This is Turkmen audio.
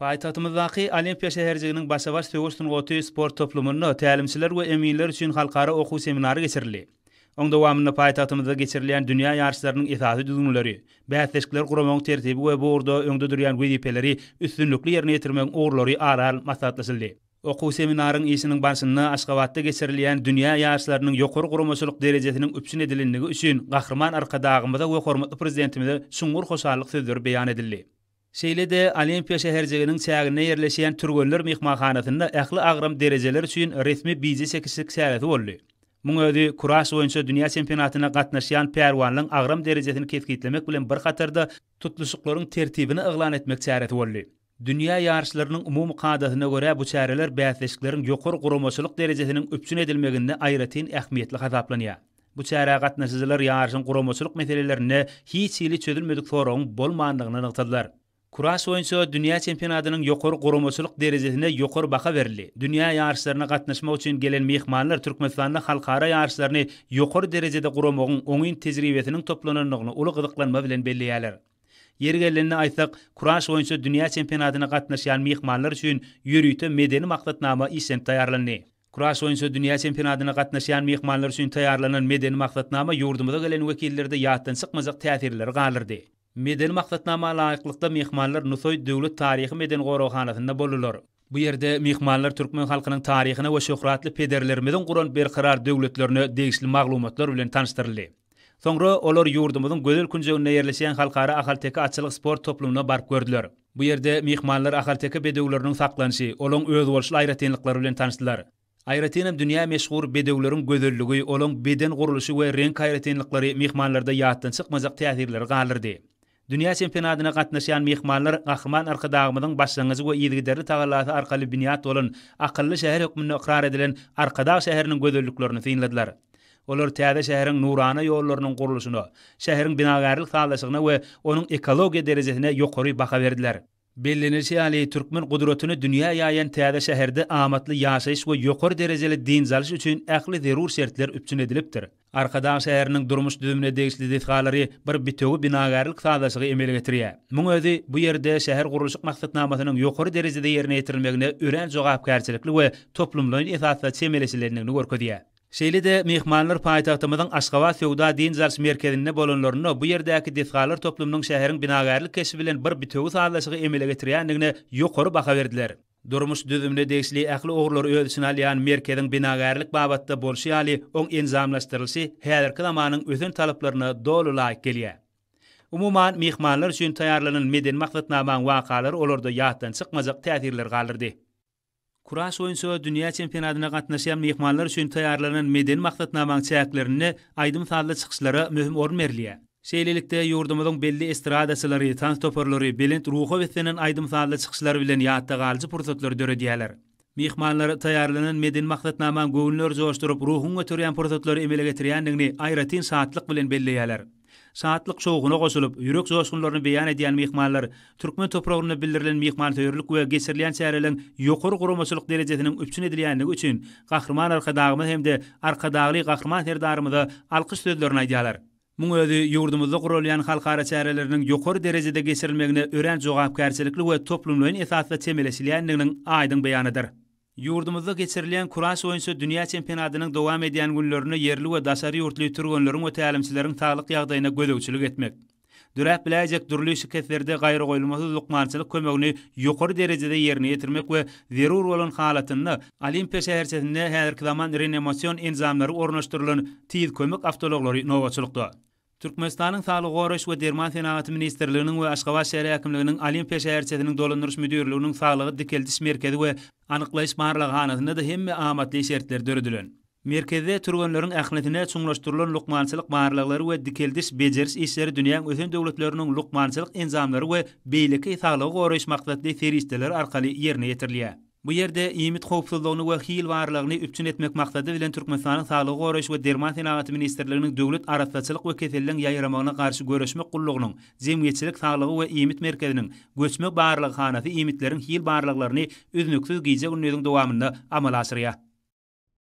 Paýtagtymyzdaky Olimpiya şäherjiginiň başabaş töwüşdün goty sport toplumyny tälimçiler we emýinler üçin halkara okuw seminary geçirildi. Oň dowamında paýtagtymyzda geçirilen dünýä ýarşlarynyň esasy düzgünleri, bäsleşikler guramagyň tertibi we bu orada öňde durýan wezipeleri üstünlükli ýerine ýetirmegiň orlary aral maslahatlaşyldy. Okuw seminaryň işiniň başynda Aşgabatda geçirilen dünýä ýarşlarynyň ýokary guramaçylyk derejesiniň üpçün edilenligi üçin gahrman arkadagymyza we hormatly prezidentimize şuňgur hoşallyk sözleri beýan edildi. Şeýle-de Olimpiya şäherjiginiň çägine ýerleşýän Türgönler mehmanhanasynda ähli agram derejeler üçin resmi bizi çekişik säreti boldy. Muň özi kuraş boýunça dünýä çempionatyna gatnaşýan pärwanlyň agram derejesini keskitlemek bilen bir gatarda tutuluşyklaryň tertibini eglan etmek säreti boldy. Dünýä ýarşlarynyň umumy kadatyna görä bu çäreler bäsleşiklerin ýokary guramaçylyk derejesiniň üpçün edilmeginde aýratyn ähmiýetli hasaplanýar. Bu çäre gatnaşyjylar ýarşyň guramaçylyk meselelerine hiç ýyly çözülmedik soragyň bolmandygyny ynykdylar. Kuraş boýunça dünýä çempionatynyň ýokary guramaçylyk derejesine ýokary baha berildi. Dünýä ýarşlaryna gatnaşmak üçin gelen mehmanlar Türkmenistanda halkara ýarşlaryny ýokary derejede guramagyň oňyn tejribesiniň toplananlygyny uly gyzyklanma bilen belliýärler. Yer gelenini aýtsak, kuraş boýunça dünýä çempionatyna gatnaşýan mehmanlar üçin ýürüýte medeni maksatnama işen taýýarlandy. Kuraş boýunça dünýä çempionatyna gatnaşýan mehmanlar üçin taýýarlanan medeni maksatnama ýurdumyza gelen wekillerde ýatdan çykmajak täsirleri galyrdy. Medeni maksatnama laýyklykda mehmanlar Nusoy döwlet taryhy medeni gorawhanasynda bolurlar. Bu ýerde mehmanlar türkmen halkynyň taryhyna we şöhratly pederlerimizin guran berkarar döwletlerine degişli maglumatlar bilen tanışdyryldy. Soňra olar ýurdumyzyň gözel künjeginde ýerleşýän halkara ahalteka açylyk sport toplumyna baryp gördiler. Bu ýerde mehmanlar ahalteka bedewleriniň saklanyşy, olaň öz bolşy aýratynlyklary bilen tanışdylar. Aýratynam dünýä meşhur bedewleriň gözelligi, olaň beden guruluşy we renk aýratynlyklary mehmanlarda ýatdan çykmajak täsirleri galyrdy. Dünýä çempionatyna gatnaşýan mehmanlar gahrman arkadagymyň başlangyjy we ýygyderli tagalasy arkaly biniýat bolan akylly şäher hökmünde ikrar edilen Arkadag şäheriniň gözelliklerini synladylar. Olar täze şäheriň nurana ýollarynyň guruluşyna, şäheriň binagarlyk sağlaşygyna we onuň ekologiýa derejesine ýokary baha berdiler. Bellenilşi ýaly türkmen gudratyny dünýä ýaýan täze şäherde amatly ýaşaýyş we ýokary derejeli din zalyş üçin ähli zerur şertler üpçün edilipdir. Arkadag şäheriniň durmuş düzümine degişli detgalary bir bitowy binagarlyk sağlaşygy emele getirýär. Muň özi bu ýerde şäher guruluşyk maksatnamasynyň ýokary derejede ýerine ýetirilmegine ören jogapkärçilikli we toplumlaryň esasy çemeleşilerini görkezýär. Şeýle-de mehmanlar paýtagtymyzyň Aşgabat Sowda din zalyş merkezinde bolanlaryny bu ýerdäki detgalar toplumynyň şäheriň binagarlyk keşi bilen bir bitowy sağlaşygy emele getirýändigine ýokary baha berdiler. Durmuş düzümde degişli ähli ogurlar öz içine alýan merkeziň binagarlyk babatda bolşy ýaly oň enzamlaşdyrylşy häzirki zamanyň özün talaplaryna dolu laýyk gelýär. Umuman mehmanlar üçin taýýarlanan medeni maksatnamaň wakalary olarda ýatdan çykmajak täsirler galyrdy. Kuraş boýunça dünýä çempionatyna gatnaşýan mehmanlar üçin taýýarlanan medeni maksatnamaň çäklerini aýdym sazly çykyşlara möhüm orun berilýär. Şeýlelikde ýurdumyzyň belli estradaçylary, tans toparlary, belent ruha wesenen aýdym sazly çykyşlary bilen ýatda galyjy pursatlary döredýärler. Mehmanlar taýýarlanan medeni maksatnamaň göwnleri joşdurup ruhuny götürýän pursatlary emele getirýändigini aýratyn saatlyk bilen belliýärler. Saatlyk şowguna goşulyp, ýürek joşgunlaryny beýan edýän mehmanlar türkmen topragyna bildirilen mehman töýürlük we geçirilen çäreleň ýokary guramaçylyk derejesiniň üpçün edilýänligi üçin gahrman arkadagymyz hemde arkadagly gahrman serdarymyza alkyş sözlerini aýdýarlar. Muň özi ýurdumyzda gurulýan halkara çäreleriniň ýokary derejede geçirilmegine ören jogapkärçilikli we toplumlaryň esasy çemeleşilýändiginiň aýdyň beýanydyr. Ýurdumyzda geçirilýän kuraş boýunça dünýä çempionatynyň dowam edýän günlerini yerli we daşary ýurtly türgenleriň we tälimçileriň saglyk ýagdaýyna gödäwçilik etmek. Düräp biläjek durly şirketlerde gaýry goýulmasy lukmançylyk kömegini ýokary derejede ýerine ýetirmek we zerur bolan halatyny Olimpiya şäherçisinde häzirki zaman reanimasyon enzamlary ornaşdyrylan tiz kömek awtologlary nowaçylykda. Türkmenistanyň Saglyk goraýyş we derman senaty ministrliginiň we Aşgabat şäher häkimliginiň Olimpiya şäherçisiniň dolandyryş müdürliginiň saglygy dikeldiş merkezi we anyklaýyş barlygynda da hemme amatly şertler döredilen. Merkezde türgenleriň ähletine çuňlaşdyrylan lukmançylyk barlyklary we dikeldiş bejeriş işleri dünýäň ösen döwletleriniň lukmançylyk enzamlary we beýleki saglyk goraýyş maksatly ferişdeler arkaly ýerine ýetirilýär. Bu ýerde ýemit howpsuzlygyny we hil barlygyny üpçün etmek maksady bilen Türkmenistanyň Saglyk goraýyş we derman senaty ministrliginiň döwlet araççylyk we keselliň ýaýramagyna garşy görüşmek gullugynyň jemgyýetçilik saglygy we ýemit merkeziniň göçmek barlygy hanasy ýemitleriň hil barlyklaryny üznüksiz giýje günleriň dowamında amal aşyrýar.